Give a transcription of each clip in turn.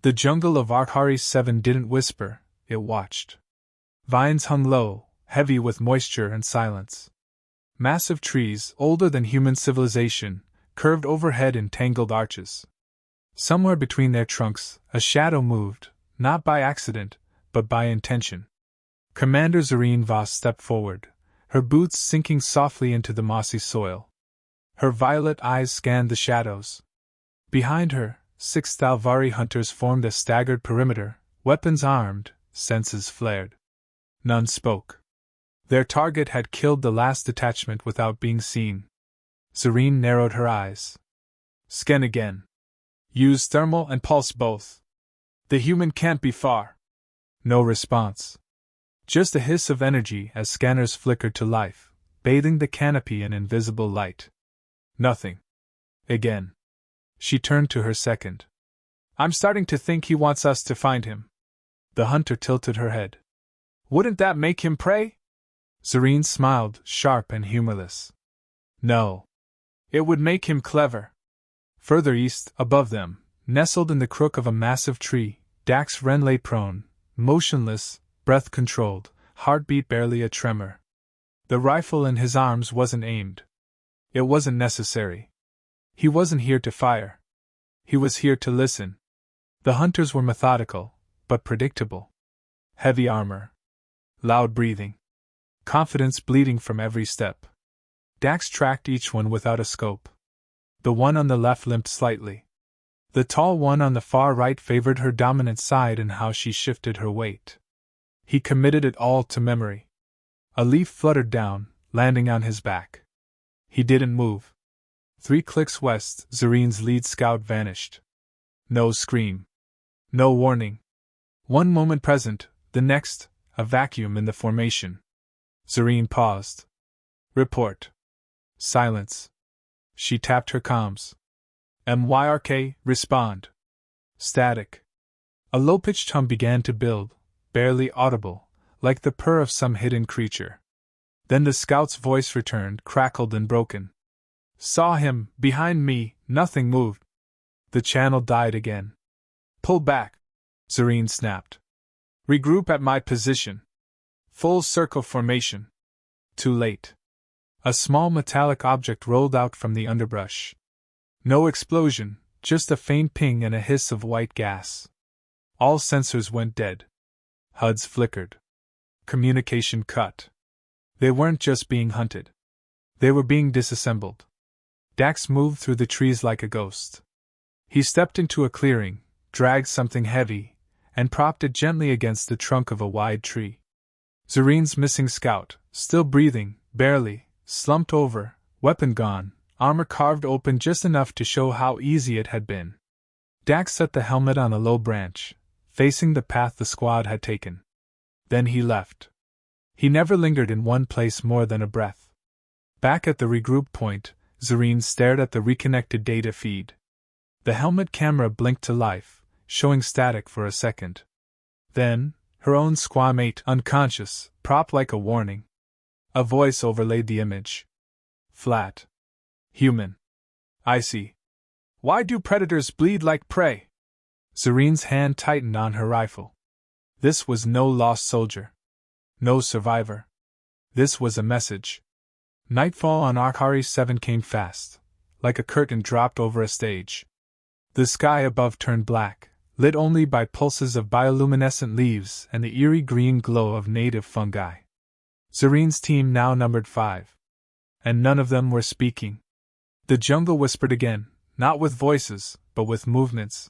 The jungle of HFY 7 didn't whisper, it watched. Vines hung low, heavy with moisture and silence. Massive trees, older than human civilization, curved overhead in tangled arches. Somewhere between their trunks, a shadow moved, not by accident, but by intention. Commander Zareen Voss stepped forward, her boots sinking softly into the mossy soil. Her violet eyes scanned the shadows. Behind her, 6 Thalvari hunters formed a staggered perimeter, weapons armed, senses flared. None spoke. Their target had killed the last detachment without being seen. Zareen narrowed her eyes. Scan again. Use thermal and pulse both. The human can't be far. No response. Just a hiss of energy as scanners flickered to life, bathing the canopy in invisible light. Nothing. Again. She turned to her second. I'm starting to think he wants us to find him. The hunter tilted her head. Wouldn't that make him prey? Zareen smiled, sharp and humorless. No. It would make him clever. Further east, above them, nestled in the crook of a massive tree, Dax Ren lay prone, motionless, breath controlled, heartbeat barely a tremor. The rifle in his arms wasn't aimed. It wasn't necessary. He wasn't here to fire. He was here to listen. The hunters were methodical, but predictable. Heavy armor. Loud breathing. Confidence bleeding from every step. Dax tracked each one without a scope. The one on the left limped slightly. The tall one on the far right favored her dominant side in how she shifted her weight. He committed it all to memory. A leaf fluttered down, landing on his back. He didn't move. 3 clicks west, Zareen's lead scout vanished. No scream. No warning. One moment present, the next, a vacuum in the formation. Zareen paused. Report. Silence. She tapped her comms. MYRK, respond. Static. A low-pitched hum began to build, barely audible, like the purr of some hidden creature. Then the scout's voice returned, crackled and broken. Saw him, behind me, nothing moved. The channel died again. Pull back, Zareen snapped. Regroup at my position. Full circle formation. Too late. A small metallic object rolled out from the underbrush. No explosion, just a faint ping and a hiss of white gas. All sensors went dead. HUDs flickered. Communication cut. They weren't just being hunted. They were being disassembled. Dax moved through the trees like a ghost. He stepped into a clearing, dragged something heavy, and propped it gently against the trunk of a wide tree. Zareen's missing scout, still breathing, barely, slumped over, weapon gone, armor carved open just enough to show how easy it had been. Dax set the helmet on a low branch, facing the path the squad had taken. Then he left. He never lingered in one place more than a breath. Back at the regroup point, Zareen stared at the reconnected data feed. The helmet camera blinked to life, showing static for a second. Then, her own squaw mate, unconscious, propped like a warning. A voice overlaid the image. Flat. Human. I see. Why do predators bleed like prey? Zareen's hand tightened on her rifle. This was no lost soldier. No survivor. This was a message. Nightfall on HFY 7 came fast, like a curtain dropped over a stage. The sky above turned black, lit only by pulses of bioluminescent leaves and the eerie green glow of native fungi. Zareen's team now numbered 5. And none of them were speaking. The jungle whispered again, not with voices, but with movements.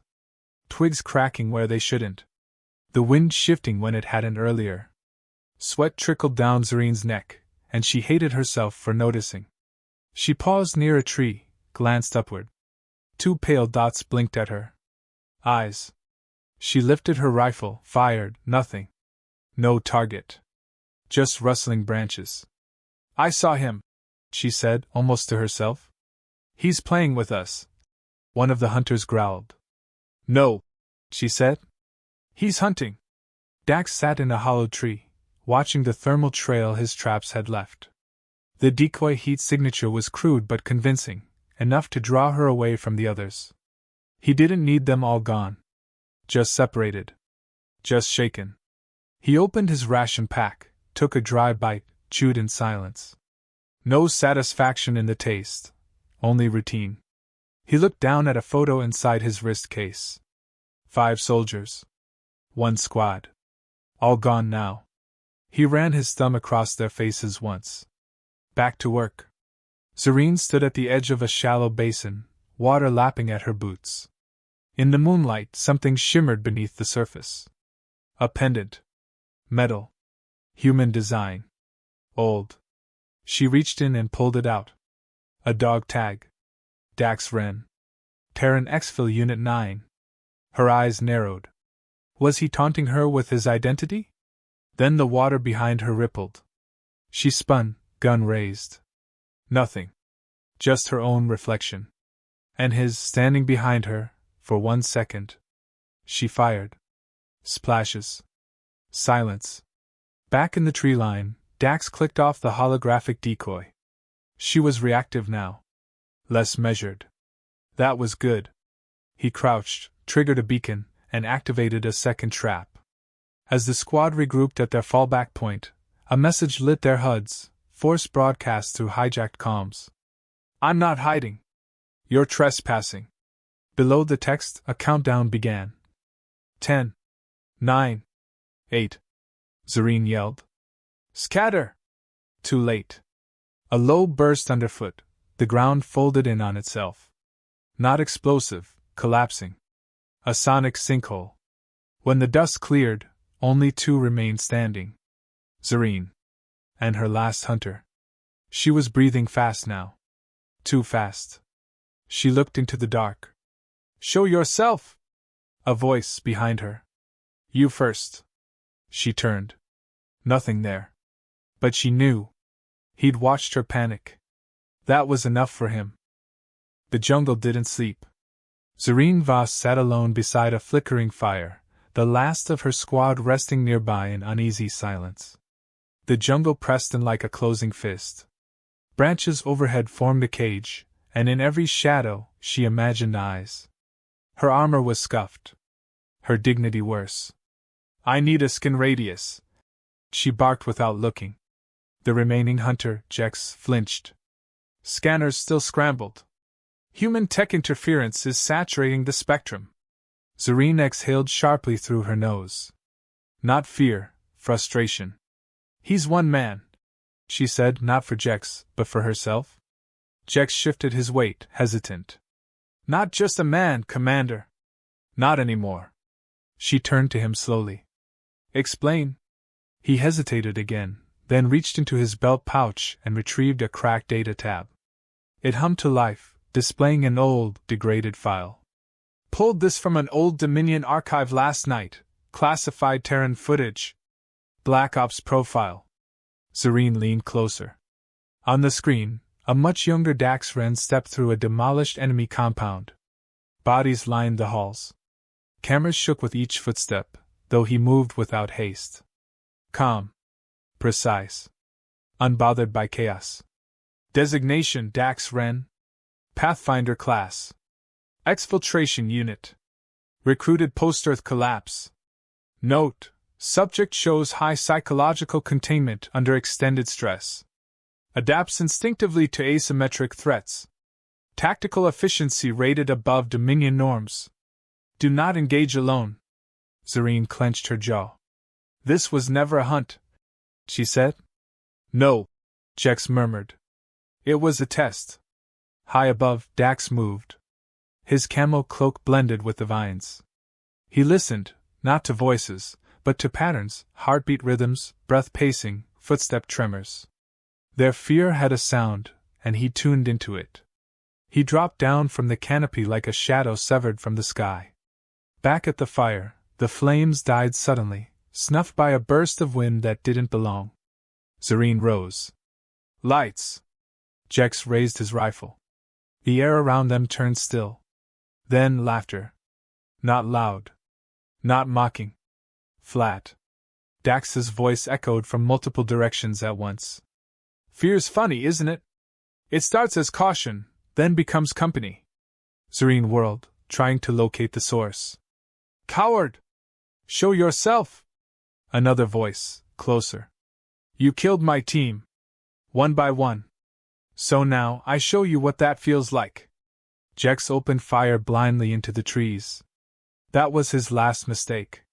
Twigs cracking where they shouldn't. The wind shifting when it hadn't earlier. Sweat trickled down Zareen's neck, and she hated herself for noticing. She paused near a tree, glanced upward. 2 pale dots blinked at her. Eyes. She lifted her rifle, fired, nothing. No target. Just rustling branches. I saw him, she said, almost to herself. He's playing with us. One of the hunters growled. No, she said. He's hunting. Dax sat in a hollow tree, watching the thermal trail his traps had left. The decoy heat signature was crude but convincing, enough to draw her away from the others. He didn't need them all gone. Just separated. Just shaken. He opened his ration pack, took a dry bite, chewed in silence. No satisfaction in the taste, only routine. He looked down at a photo inside his wrist case. 5 soldiers. 1 squad. All gone now. He ran his thumb across their faces once. Back to work. Zareen stood at the edge of a shallow basin, water lapping at her boots. In the moonlight, something shimmered beneath the surface. A pendant. Metal. Human design. Old. She reached in and pulled it out. A dog tag. Dax Wren. Terran Exfil Unit 9. Her eyes narrowed. Was he taunting her with his identity? Then the water behind her rippled. She spun, gun raised. Nothing. Just her own reflection. And his standing behind her, for 1 second. She fired. Splashes. Silence. Back in the tree line, Dax clicked off the holographic decoy. She was reactive now. Less measured. That was good. He crouched, triggered a beacon, and activated a second trap. As the squad regrouped at their fallback point, a message lit their HUDs, force broadcast through hijacked comms. I'm not hiding. You're trespassing. Below the text, a countdown began. 10. 9. 8. Zareen yelled. Scatter! Too late. A low burst underfoot, the ground folded in on itself. Not explosive, collapsing. A sonic sinkhole. When the dust cleared, only 2 remained standing. Zareen. And her last hunter. She was breathing fast now. Too fast. She looked into the dark. Show yourself! A voice behind her. You first. She turned. Nothing there. But she knew. He'd watched her panic. That was enough for him. The jungle didn't sleep. Zareen Voss sat alone beside a flickering fire, the last of her squad resting nearby in uneasy silence. The jungle pressed in like a closing fist. Branches overhead formed a cage, and in every shadow she imagined eyes. Her armor was scuffed. Her dignity worse. I need a skin radius. She barked without looking. The remaining hunter, Jex, flinched. Scanners still scrambled. Human tech interference is saturating the spectrum. Zareen exhaled sharply through her nose. Not fear, frustration. He's one man, she said, not for Jex, but for herself. Jex shifted his weight, hesitant. Not just a man, Commander. Not anymore. She turned to him slowly. Explain. He hesitated again, then reached into his belt pouch and retrieved a cracked data tab. It hummed to life, displaying an old, degraded file. Pulled this from an old Dominion archive last night, classified Terran footage. Black Ops profile. Zareen leaned closer. On the screen, a much younger Dax Wren stepped through a demolished enemy compound. Bodies lined the halls. Cameras shook with each footstep, though he moved without haste. Calm. Precise. Unbothered by chaos. Designation Dax Wren. Pathfinder class. Exfiltration unit. Recruited post-Earth collapse. Note: subject shows high psychological containment under extended stress. Adapts instinctively to asymmetric threats. Tactical efficiency rated above Dominion norms. Do not engage alone. Zareen clenched her jaw. This was never a hunt, she said. No, Jex murmured. It was a test. High above, Dax moved. His camo cloak blended with the vines. He listened, not to voices, but to patterns, heartbeat rhythms, breath pacing, footstep tremors. Their fear had a sound, and he tuned into it. He dropped down from the canopy like a shadow severed from the sky. Back at the fire, the flames died suddenly, snuffed by a burst of wind that didn't belong. Zareen rose. Lights! Jex raised his rifle. The air around them turned still. Then laughter. Not loud. Not mocking. Flat. Dax's voice echoed from multiple directions at once. Fear's funny, isn't it? It starts as caution, then becomes company. Zareen whirled, trying to locate the source. Coward! Show yourself! Another voice, closer. You killed my team. One by one. So now I show you what that feels like. Jex opened fire blindly into the trees. That was his last mistake.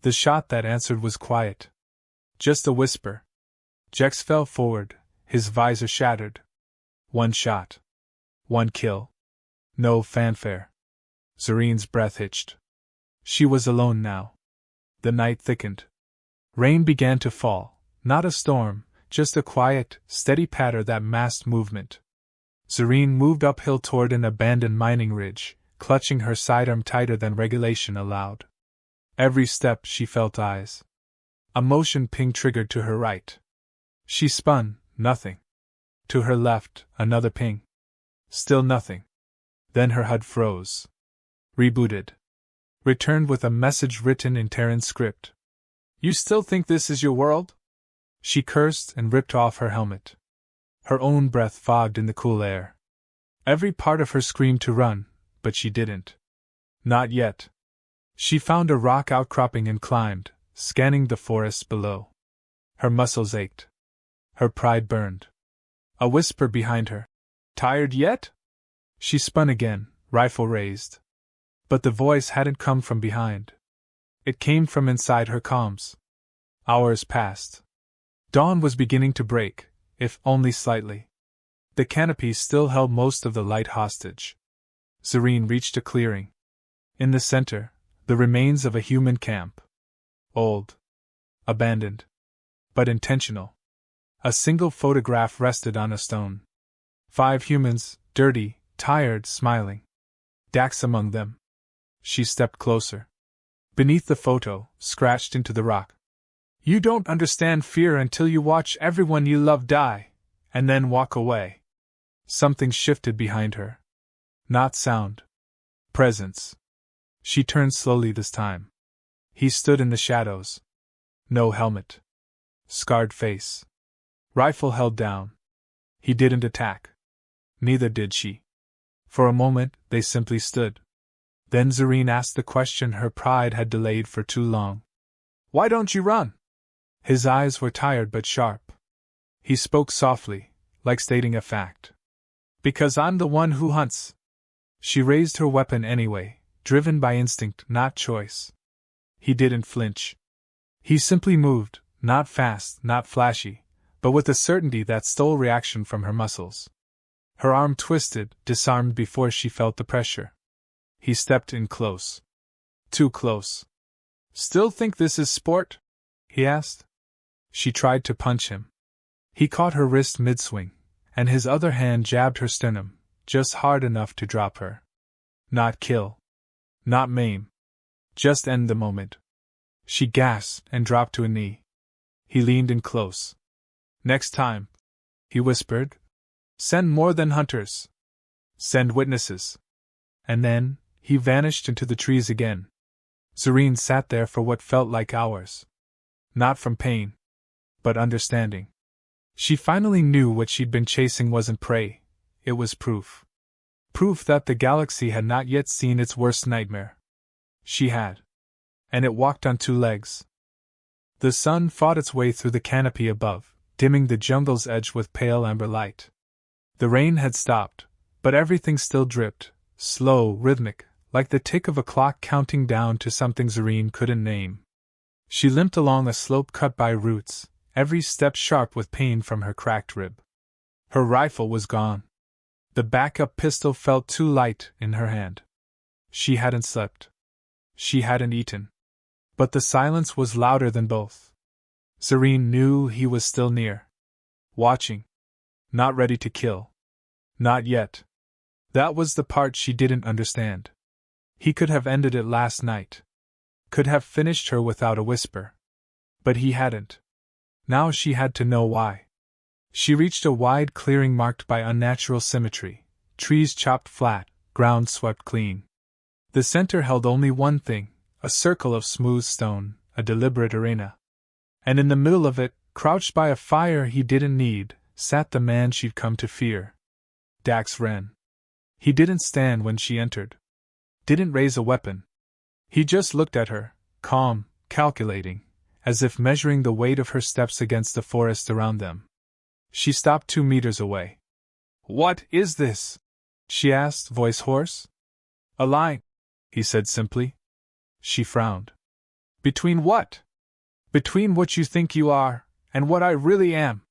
The shot that answered was quiet. Just a whisper. Jex fell forward, his visor shattered. One shot. One kill. No fanfare. Zarine's breath hitched. She was alone now. The night thickened. Rain began to fall, not a storm, just a quiet, steady patter that masked movement. Zarine moved uphill toward an abandoned mining ridge, clutching her sidearm tighter than regulation allowed. Every step she felt eyes. A motion ping triggered to her right. She spun, nothing. To her left, another ping. Still nothing. Then her HUD froze. Rebooted. Returned with a message written in Terran script. You still think this is your world? She cursed and ripped off her helmet. Her own breath fogged in the cool air. Every part of her screamed to run, but she didn't. Not yet. She found a rock outcropping and climbed, scanning the forests below. Her muscles ached. Her pride burned. A whisper behind her. Tired yet? She spun again, rifle raised. But the voice hadn't come from behind. It came from inside her comms. Hours passed. Dawn was beginning to break, if only slightly. The canopy still held most of the light hostage. Zarine reached a clearing. In the center, the remains of a human camp. Old. Abandoned. But intentional. A single photograph rested on a stone. 5 humans, dirty, tired, smiling. Dax among them. She stepped closer. Beneath the photo, scratched into the rock. You don't understand fear until you watch everyone you love die, and then walk away. Something shifted behind her. Not sound. Presence. She turned slowly this time. He stood in the shadows. No helmet. Scarred face. Rifle held down. He didn't attack. Neither did she. For a moment, they simply stood. Then Zarine asked the question her pride had delayed for too long. Why don't you run? His eyes were tired but sharp. He spoke softly, like stating a fact. Because I'm the one who hunts. She raised her weapon anyway, driven by instinct, not choice. He didn't flinch. He simply moved, not fast, not flashy, but with a certainty that stole reaction from her muscles. Her arm twisted, disarmed before she felt the pressure. He stepped in close. Too close. Still think this is sport? He asked. She tried to punch him. He caught her wrist mid-swing, and his other hand jabbed her sternum, just hard enough to drop her. Not kill. Not maim. Just end the moment. She gasped and dropped to a knee. He leaned in close. Next time, he whispered, send more than hunters. Send witnesses. And then, he vanished into the trees again. Zarine sat there for what felt like hours. Not from pain, but understanding. She finally knew what she'd been chasing wasn't prey, it was proof. Proof that the galaxy had not yet seen its worst nightmare. She had. And it walked on 2 legs. The sun fought its way through the canopy above, dimming the jungle's edge with pale amber light. The rain had stopped, but everything still dripped, slow, rhythmic, like the tick of a clock counting down to something Zarine couldn't name. She limped along a slope cut by roots, every step sharp with pain from her cracked rib. Her rifle was gone. The backup pistol felt too light in her hand. She hadn't slept. She hadn't eaten. But the silence was louder than both. Zarine knew he was still near. Watching. Not ready to kill. Not yet. That was the part she didn't understand. He could have ended it last night. Could have finished her without a whisper. But he hadn't. Now she had to know why. She reached a wide clearing marked by unnatural symmetry, trees chopped flat, ground swept clean. The center held only one thing, a circle of smooth stone, a deliberate arena. And in the middle of it, crouched by a fire he didn't need, sat the man she'd come to fear. Dax Ren. He didn't stand when she entered. Didn't raise a weapon. He just looked at her, calm, calculating, as if measuring the weight of her steps against the forest around them. She stopped 2 meters away. "What is this?" she asked, voice hoarse. "A line," he said simply. She frowned. "Between what?" "Between what you think you are, and what I really am."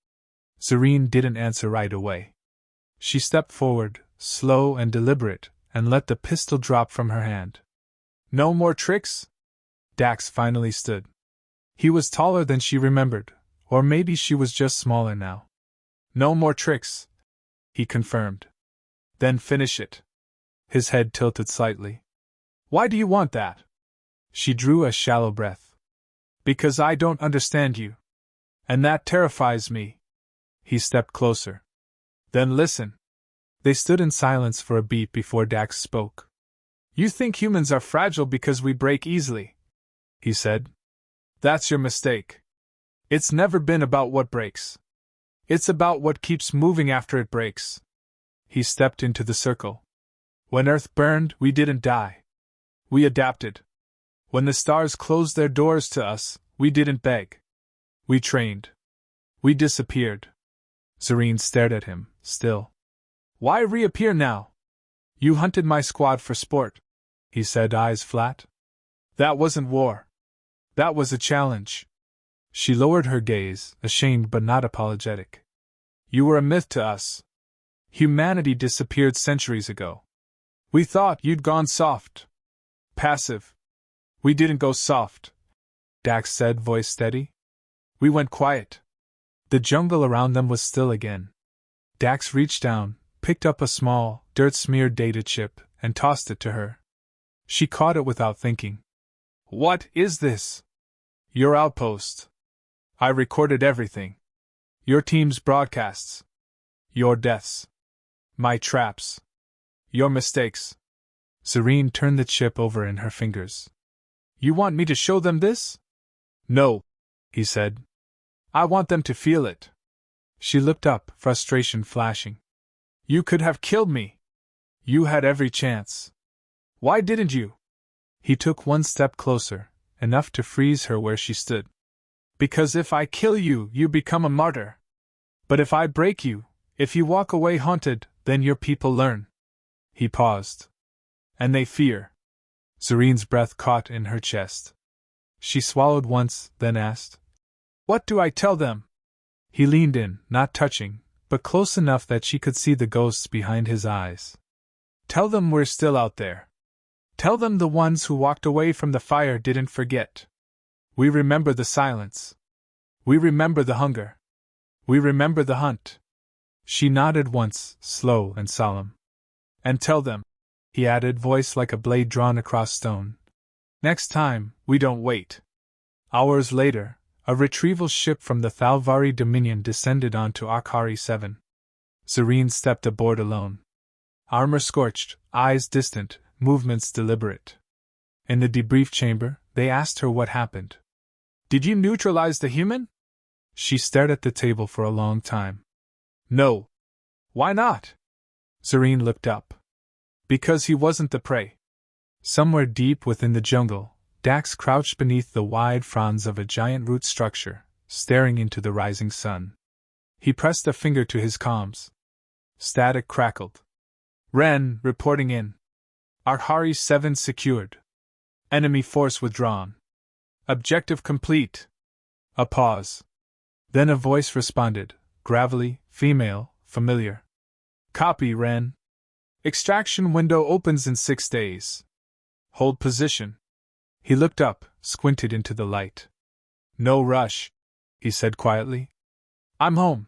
Serene didn't answer right away. She stepped forward, slow and deliberate, and let the pistol drop from her hand. "No more tricks?" Dax finally stood. He was taller than she remembered, or maybe she was just smaller now. "No more tricks," he confirmed. "Then finish it." His head tilted slightly. "Why do you want that?" She drew a shallow breath. "Because I don't understand you. And that terrifies me." He stepped closer. "Then listen." They stood in silence for a beat before Dax spoke. "You think humans are fragile because we break easily," he said. "That's your mistake. It's never been about what breaks. It's about what keeps moving after it breaks." He stepped into the circle. "When Earth burned, we didn't die. We adapted. When the stars closed their doors to us, we didn't beg. We trained. We disappeared." Serene stared at him, still. "Why reappear now?" "You hunted my squad for sport," he said, eyes flat. "That wasn't war. That was a challenge." She lowered her gaze, ashamed but not apologetic. "You were a myth to us. Humanity disappeared centuries ago. We thought you'd gone soft. Passive. We didn't go soft," Dax said, voice steady. "We went quiet." The jungle around them was still again. Dax reached down, picked up a small, dirt-smeared data chip, and tossed it to her. She caught it without thinking. "What is this?" "Your outpost. I recorded everything. Your team's broadcasts. Your deaths. My traps. Your mistakes." Serene turned the chip over in her fingers. "You want me to show them this?" "No," he said. "I want them to feel it." She looked up, frustration flashing. "You could have killed me. You had every chance. Why didn't you?" He took 1 step closer, enough to freeze her where she stood. "Because if I kill you, you become a martyr. But if I break you, if you walk away haunted, then your people learn." He paused. "And they fear." Serene's breath caught in her chest. She swallowed once, then asked, "What do I tell them?" He leaned in, not touching, but close enough that she could see the ghosts behind his eyes. "Tell them we're still out there. Tell them the ones who walked away from the fire didn't forget. We remember the silence. We remember the hunger. We remember the hunt." She nodded once, slow and solemn. "And tell them," he added, voice like a blade drawn across stone, "next time, we don't wait." Hours later, a retrieval ship from the Thalvari Dominion descended onto Akhari 7. Serene stepped aboard alone. Armor scorched, eyes distant, movements deliberate. In the debrief chamber, they asked her what happened. "Did you neutralize the human?" She stared at the table for a long time. "No." "Why not?" Serene looked up. "Because he wasn't the prey." Somewhere deep within the jungle, Dax crouched beneath the wide fronds of a giant root structure, staring into the rising sun. He pressed a finger to his comms. Static crackled. "Ren, reporting in. Akhari 7 secured. Enemy force withdrawn. Objective complete." A pause. Then a voice responded, gravelly, female, familiar. "Copy, Ren. Extraction window opens in 6 days. Hold position." He looked up, squinted into the light. "No rush," he said quietly. "I'm home."